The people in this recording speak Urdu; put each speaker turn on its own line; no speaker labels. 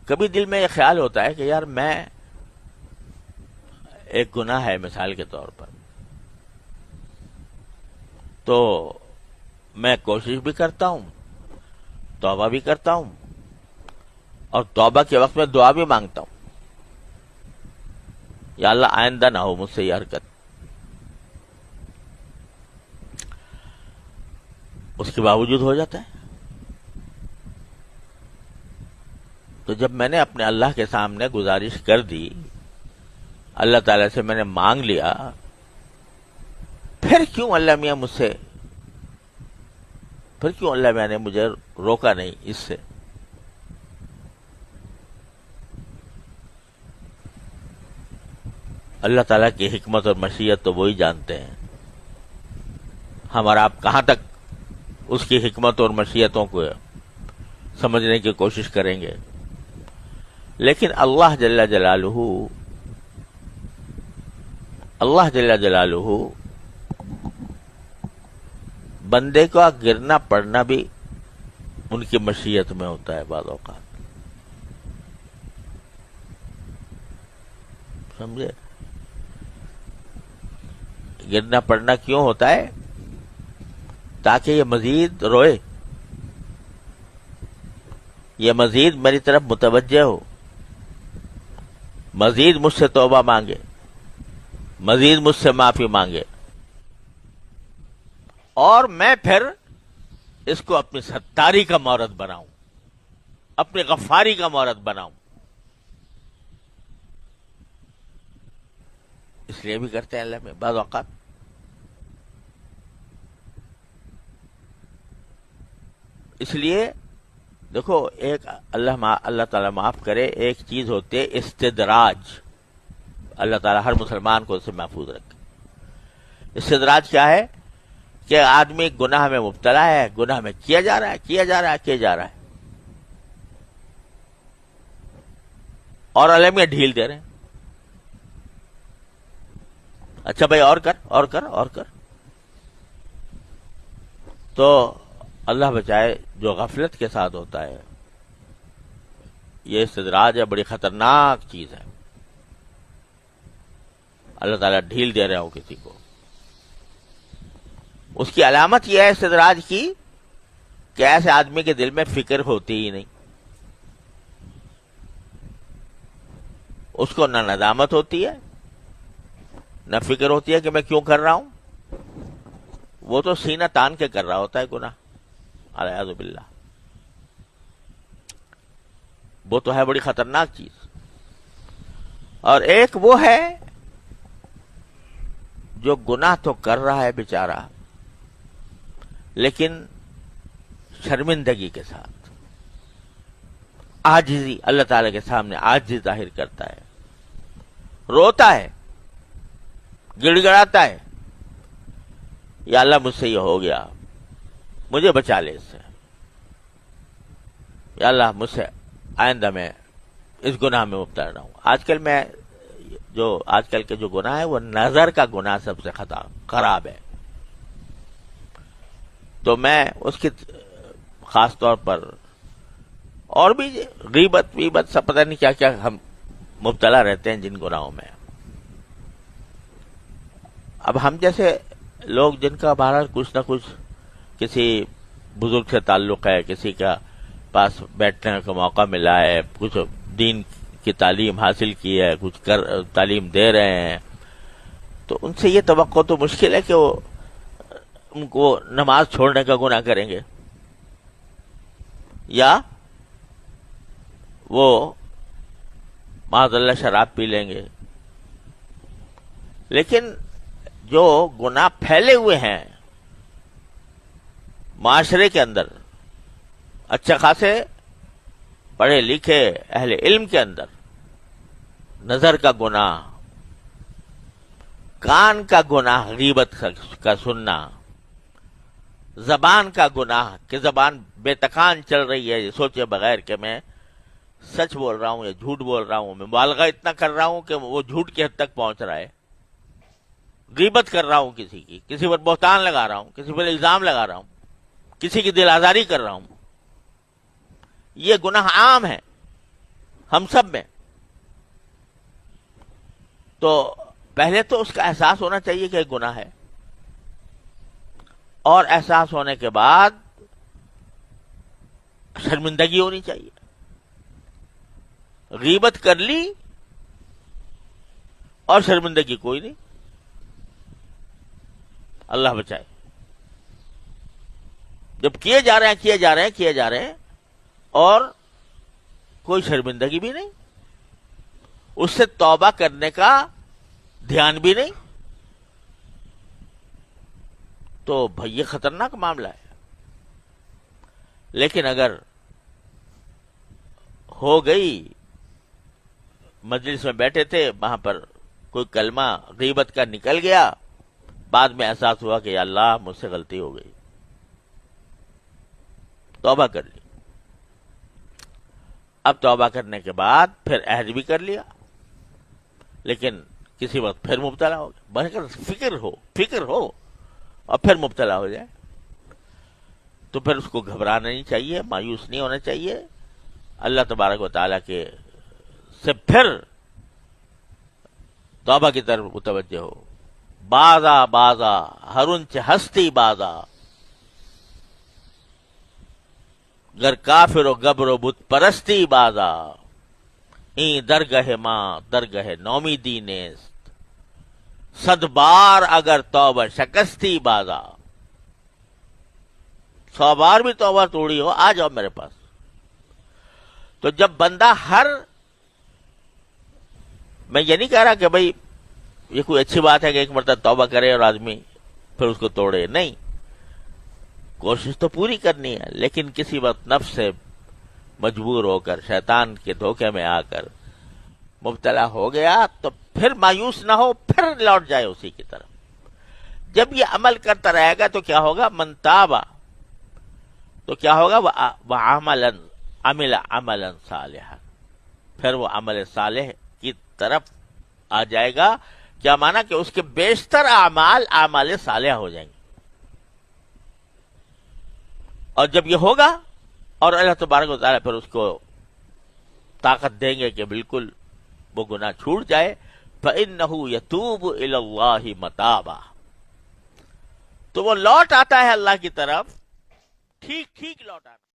کبھی دل میں یہ خیال ہوتا ہے کہ یار میں ایک گناہ ہے مثال کے طور پر، تو میں کوشش بھی کرتا ہوں، توبہ بھی کرتا ہوں، اور توبہ کے وقت میں دعا بھی مانگتا ہوں، یا اللہ آئندہ نہ ہو مجھ سے یہ حرکت۔ اس کے باوجود ہو جاتا ہے۔ تو جب میں نے اپنے اللہ کے سامنے گزارش کر دی، اللہ تعالی سے میں نے مانگ لیا، پھر کیوں اللہ میاں مجھ سے، پھر کیوں اللہ میاں نے مجھے روکا نہیں اس سے؟ اللہ تعالیٰ کی حکمت اور مشیت تو وہی جانتے ہیں، ہم اور آپ کہاں تک اس کی حکمت اور مشیتوں کو سمجھنے کی کوشش کریں گے۔ لیکن اللہ جل جلالہ بندے کا گرنا پڑنا بھی ان کی مشیت میں ہوتا ہے بعض اوقات، سمجھے؟ گرنا پڑنا کیوں ہوتا ہے؟ تاکہ یہ مزید روئے، یہ مزید میری طرف متوجہ ہو، مزید مجھ سے توبہ مانگے، مزید مجھ سے معافی مانگے، اور میں پھر اس کو اپنی ستاری کا مورد بناؤں، اپنی غفاری کا مورد بناؤں۔ اس لیے بھی کرتے ہیں اللہ میں بعض اوقات۔ اس لیے دیکھو، ایک اللہ تعالیٰ معاف کرے، ایک چیز ہوتی ہے استدراج، اللہ تعالیٰ ہر مسلمان کو اس سے محفوظ رکھے۔ استدراج کیا ہے؟ کہ آدمی گناہ میں مبتلا ہے، گناہ میں کیا جا رہا ہے، اور اللہ میں ڈھیل دے رہے ہیں، اچھا بھائی اور کر۔ تو اللہ بچائے، جو غفلت کے ساتھ ہوتا ہے یہ استدراج ہے، بڑی خطرناک چیز ہے۔ اللہ تعالیٰ ڈھیل دے رہے ہو کسی کو، اس کی علامت یہ ہے استدراج کی کہ ایسے آدمی کے دل میں فکر ہوتی ہی نہیں، اس کو نہ ندامت ہوتی ہے، نہ فکر ہوتی ہے کہ میں کیوں کر رہا ہوں، وہ تو سینہ تان کے کر رہا ہوتا ہے گناہ، اعوذ باللہ۔ وہ تو ہے بڑی خطرناک چیز۔ اور ایک وہ ہے جو گناہ تو کر رہا ہے بیچارہ، لیکن شرمندگی کے ساتھ، عاجزی، اللہ تعالی کے سامنے عاجزی ظاہر کرتا ہے، روتا ہے، گڑ گڑاتا ہے، یا اللہ مجھ سے یہ ہو گیا، مجھے بچا لے اس سے، یا اللہ مجھ سے آئندہ میں اس گناہ میں مبتلا نہ ہوں۔ آج کل کے جو گناہ ہے وہ نظر کا گناہ سب سے خراب ہے، تو میں اس کی خاص طور پر، اور بھی غیبت سب پتہ نہیں کیا کیا ہم مبتلا رہتے ہیں جن گناہوں میں۔ اب ہم جیسے لوگ جن کا بہرحال کچھ نہ کچھ کسی بزرگ سے تعلق ہے، کسی کا پاس بیٹھنے کا موقع ملا ہے، کچھ دین کی تعلیم حاصل کی ہے، کچھ تعلیم دے رہے ہیں، تو ان سے یہ توقع تو مشکل ہے کہ وہ ان کو نماز چھوڑنے کا گناہ کریں گے، یا وہ معاذ اللہ شراب پی لیں گے۔ لیکن جو گناہ پھیلے ہوئے ہیں معاشرے کے اندر، اچھے خاصے پڑھے لکھے اہل علم کے اندر، نظر کا گناہ، کان کا گناہ غیبت کا سننا، زبان کا گناہ کہ زبان بے تکان چل رہی ہے، یہ سوچے بغیر کہ میں سچ بول رہا ہوں یا جھوٹ بول رہا ہوں، میں مبالغہ اتنا کر رہا ہوں کہ وہ جھوٹ کی حد تک پہنچ رہا ہے، غیبت کر رہا ہوں کسی کی، کسی پر بہتان لگا رہا ہوں، کسی پر الزام لگا رہا ہوں، کسی کی دل آزاری کر رہا ہوں، یہ گناہ عام ہے۔ ہم سب میں. تو پہلے تو اس کا احساس ہونا چاہیے کہ ایک گناہ ہے، اور احساس ہونے کے بعد شرمندگی ہونی چاہیے. غیبت کر لی اور شرمندگی کوئی نہیں، اللہ بچائے. جب کیے جا رہے ہیں اور کوئی شرمندگی بھی نہیں، اس سے توبہ کرنے کا دھیان بھی نہیں، تو بھئی یہ خطرناک معاملہ ہے. لیکن اگر ہو گئی، مجلس میں بیٹھے تھے، وہاں پر کوئی کلمہ غیبت کا نکل گیا، بعد میں احساس ہوا کہ یا اللہ مجھ سے غلطی ہو گئی، توبہ کر لی. اب توبہ کرنے کے بعد پھر عہد بھی کر لیا، لیکن کسی وقت پھر مبتلا ہو گیا. بلکہ فکر ہو اور پھر مبتلا ہو جائے تو پھر اس کو گھبرانا نہیں چاہیے، مایوس نہیں ہونا چاہیے. اللہ تبارک و تعالیٰ کے سے پھر توبہ کی طرف متوجہ ہو. بازا ہرنچ ہستی بازا، گر کافر و گبر و بت پرستی بازا، این درگہ ماں درگہ نومیدی نیست، صد بار اگر توبہ شکستی بازا. 100 بار بھی توبہ توڑی ہو، آ جاؤ میرے پاس. تو جب بندہ میں یہ نہیں کہہ رہا کہ بھئی یہ کوئی اچھی بات ہے کہ ایک مرتبہ توبہ کرے اور آدمی پھر اس کو توڑے، نہیں، کوشش تو پوری کرنی ہے. لیکن کسی وقت نفس سے مجبور ہو کر، شیطان کے دھوکے میں آ کر مبتلا ہو گیا تو پھر مایوس نہ ہو، پھر لوٹ جائے اسی کی طرف. جب یہ عمل کرتا رہے گا تو کیا ہوگا؟ من تابا، تو کیا ہوگا؟ وہ عمل عملا صالحا، پھر وہ عمل صالح کی طرف آ جائے گا. کیا مانا؟ کہ اس کے بیشتر اعمال صالحہ ہو جائیں گے. اور جب یہ ہوگا اور اللہ تبارک و تعالیٰ پھر اس کو طاقت دیں گے کہ بالکل وہ گناہ چھوٹ جائے، فَإِنَّهُ يَتُوبُ إِلَى اللَّهِ مَتَابًا، تو وہ لوٹ آتا ہے اللہ کی طرف، ٹھیک لوٹ آتا ہے.